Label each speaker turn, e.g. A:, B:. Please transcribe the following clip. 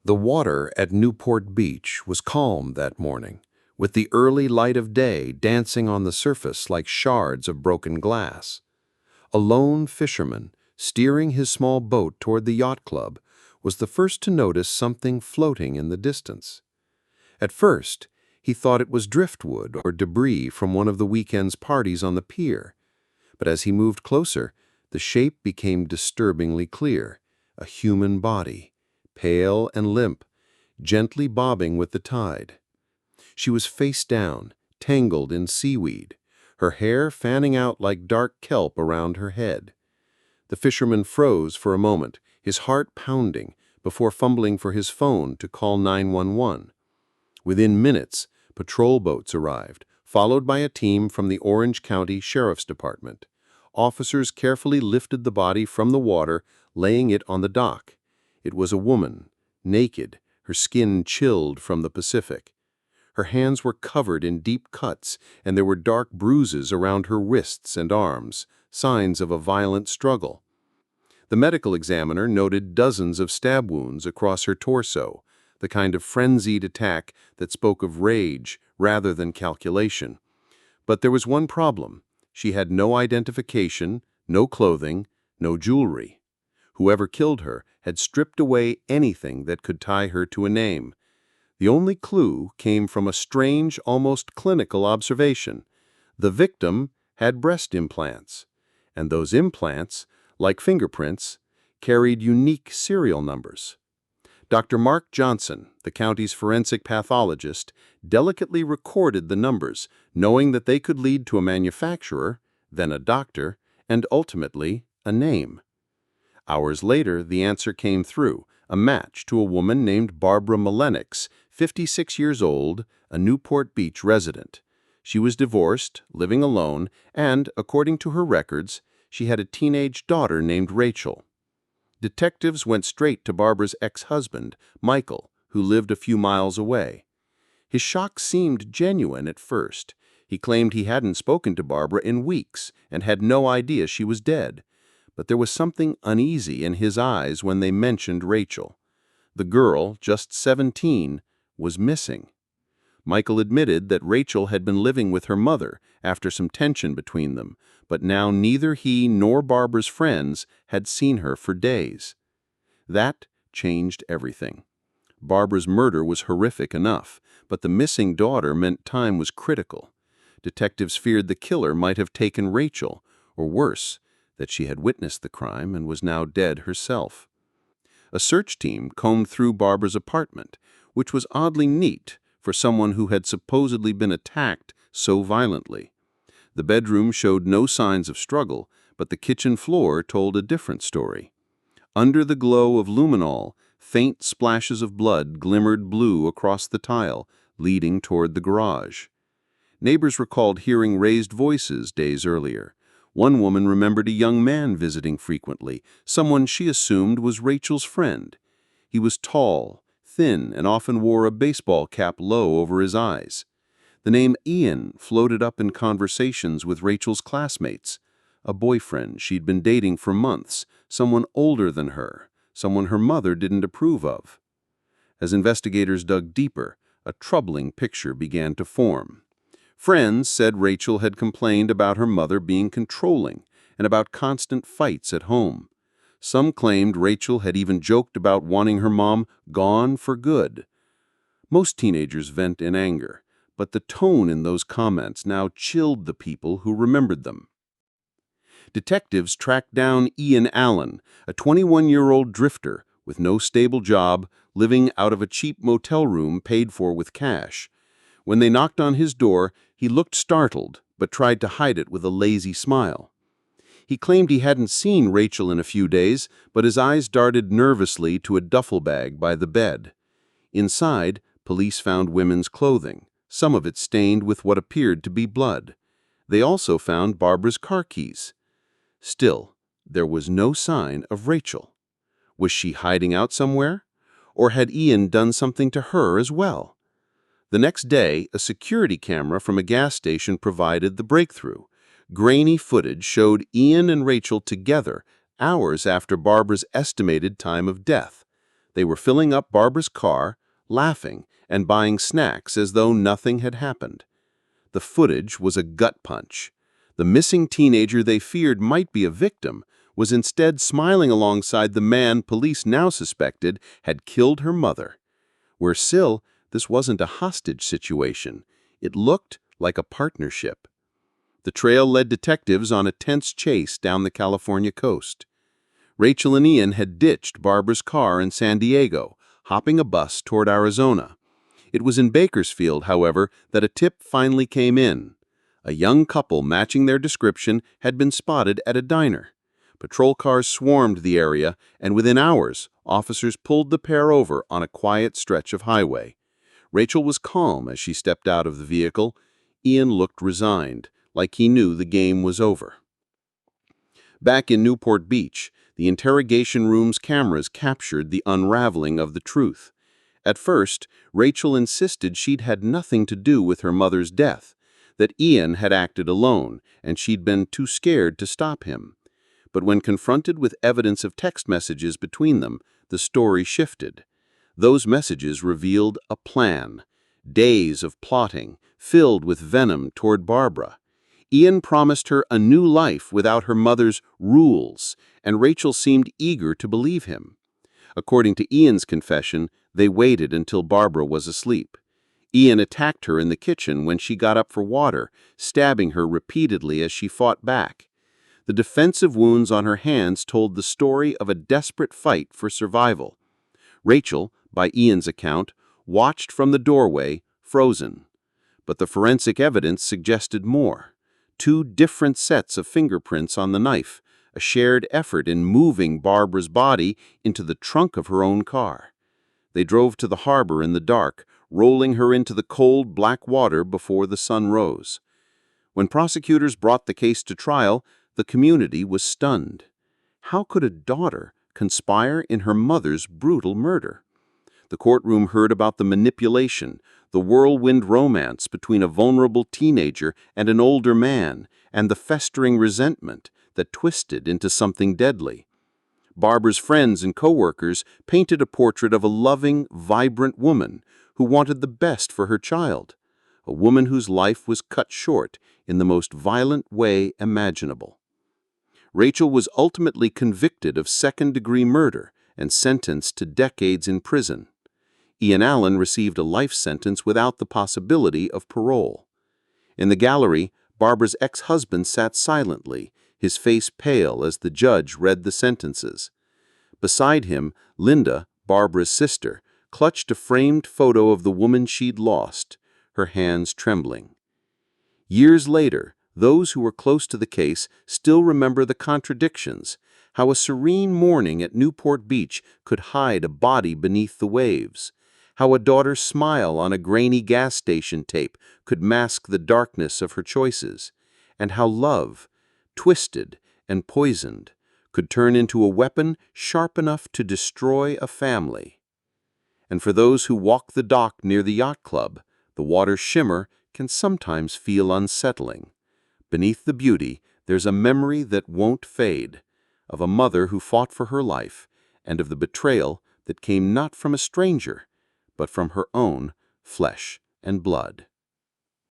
A: The water at Newport Beach was calm that morning, with the early light of day dancing on the surface like shards of broken glass. A lone fisherman, steering his small boat toward the yacht club, was the first to notice something floating in the distance. At first, he thought it was driftwood or debris from one of the weekend's parties on the pier. But as he moved closer, the shape became disturbingly clear: a human body, pale and limp, gently bobbing with the tide. She was face down, tangled in seaweed, her hair fanning out like dark kelp around her head. The fisherman froze for a moment, his heart pounding, before fumbling for his phone to call 911. Within minutes, patrol boats arrived, followed by a team from the Orange County Sheriff's Department. Officers carefully lifted the body from the water, laying it on the dock. It was a woman, naked, her skin chilled from the Pacific. Her hands were covered in deep cuts, and there were dark bruises around her wrists and arms, signs of a violent struggle. The medical examiner noted dozens of stab wounds across her torso, the kind of frenzied attack that spoke of rage rather than calculation. But there was one problem. She had no identification, no clothing, no jewelry. Whoever killed her had stripped away anything that could tie her to a name. The only clue came from a strange, almost clinical observation. The victim had breast implants, and those implants, like fingerprints, carried unique serial numbers. Dr. Mark Johnson, the county's forensic pathologist, delicately recorded the numbers, knowing that they could lead to a manufacturer, then a doctor, and ultimately a name. Hours later, the answer came through, a match to a woman named Barbara Malenicks, 56 years old, a Newport Beach resident. She was divorced, living alone, and, according to her records, she had a teenage daughter named Rachel. Detectives went straight to Barbara's ex-husband, Michael, who lived a few miles away. His shock seemed genuine at first. He claimed he hadn't spoken to Barbara in weeks and had no idea she was dead. But there was something uneasy in his eyes when they mentioned Rachel. The girl, just 17, was missing. Michael admitted that Rachel had been living with her mother after some tension between them, but now neither he nor Barbara's friends had seen her for days. That changed everything. Barbara's murder was horrific enough, but the missing daughter meant time was critical. Detectives feared the killer might have taken Rachel, or worse, that she had witnessed the crime and was now dead herself. A search team combed through Barbara's apartment, which was oddly neat for someone who had supposedly been attacked so violently. The bedroom showed no signs of struggle, but the kitchen floor told a different story. Under the glow of luminol, faint splashes of blood glimmered blue across the tile, leading toward the garage. Neighbors recalled hearing raised voices days earlier. One woman remembered a young man visiting frequently, someone she assumed was Rachel's friend. He was tall, thin, and often wore a baseball cap low over his eyes. The name Ian floated up in conversations with Rachel's classmates. A boyfriend she'd been dating for months, someone older than her, someone her mother didn't approve of. As investigators dug deeper, a troubling picture began to form. Friends said Rachel had complained about her mother being controlling and about constant fights at home. Some claimed Rachel had even joked about wanting her mom gone for good. Most teenagers vent in anger, but the tone in those comments now chilled the people who remembered them. Detectives tracked down Ian Allen, a 21-year-old drifter with no stable job, living out of a cheap motel room paid for with cash. When they knocked on his door, he looked startled, but tried to hide it with a lazy smile. He claimed he hadn't seen Rachel in a few days, but his eyes darted nervously to a duffel bag by the bed. Inside, police found women's clothing, some of it stained with what appeared to be blood. They also found Barbara's car keys. Still, there was no sign of Rachel. Was she hiding out somewhere? Or had Ian done something to her as well? The next day, a security camera from a gas station provided the breakthrough. Grainy footage showed Ian and Rachel together hours after Barbara's estimated time of death. They were filling up Barbara's car, laughing, and buying snacks as though nothing had happened. The footage was a gut punch. The missing teenager they feared might be a victim was instead smiling alongside the man police now suspected had killed her mother. Where still, this wasn't a hostage situation. It looked like a partnership. The trail led detectives on a tense chase down the California coast. Rachel and Ian had ditched Barbara's car in San Diego, hopping a bus toward Arizona. It was in Bakersfield, however, that a tip finally came in. A young couple matching their description had been spotted at a diner. Patrol cars swarmed the area, and within hours, officers pulled the pair over on a quiet stretch of highway. Rachel was calm as she stepped out of the vehicle. Ian looked resigned, like he knew the game was over. Back in Newport Beach, the interrogation room's cameras captured the unraveling of the truth. At first, Rachel insisted she'd had nothing to do with her mother's death, that Ian had acted alone, and she'd been too scared to stop him. But when confronted with evidence of text messages between them, the story shifted. Those messages revealed a plan, days of plotting, filled with venom toward Barbara. Ian promised her a new life without her mother's rules, and Rachel seemed eager to believe him. According to Ian's confession, they waited until Barbara was asleep. Ian attacked her in the kitchen when she got up for water, stabbing her repeatedly as she fought back. The defensive wounds on her hands told the story of a desperate fight for survival. Rachel, by Ian's account, watched from the doorway, frozen. But the forensic evidence suggested more. 2 different sets of fingerprints on the knife, a shared effort in moving Barbara's body into the trunk of her own car. They drove to the harbor in the dark, rolling her into the cold, black water before the sun rose. When prosecutors brought the case to trial, the community was stunned. How could a daughter conspire in her mother's brutal murder? The courtroom heard about the manipulation, the whirlwind romance between a vulnerable teenager and an older man, and the festering resentment that twisted into something deadly. Barbara's friends and coworkers painted a portrait of a loving, vibrant woman who wanted the best for her child, a woman whose life was cut short in the most violent way imaginable. Rachel was ultimately convicted of second-degree murder and sentenced to decades in prison. Ian Allen received a life sentence without the possibility of parole. In the gallery, Barbara's ex-husband sat silently, his face pale as the judge read the sentences. Beside him, Linda, Barbara's sister, clutched a framed photo of the woman she'd lost, her hands trembling. Years later, those who were close to the case still remember the contradictions, how a serene morning at Newport Beach could hide a body beneath the waves, how a daughter's smile on a grainy gas station tape could mask the darkness of her choices, and how love, twisted and poisoned, could turn into a weapon sharp enough to destroy a family. And for those who walk the dock near the yacht club, the water's shimmer can sometimes feel unsettling. Beneath the beauty, there's a memory that won't fade, of a mother who fought for her life, and of the betrayal that came not from a stranger, but from her own flesh and blood.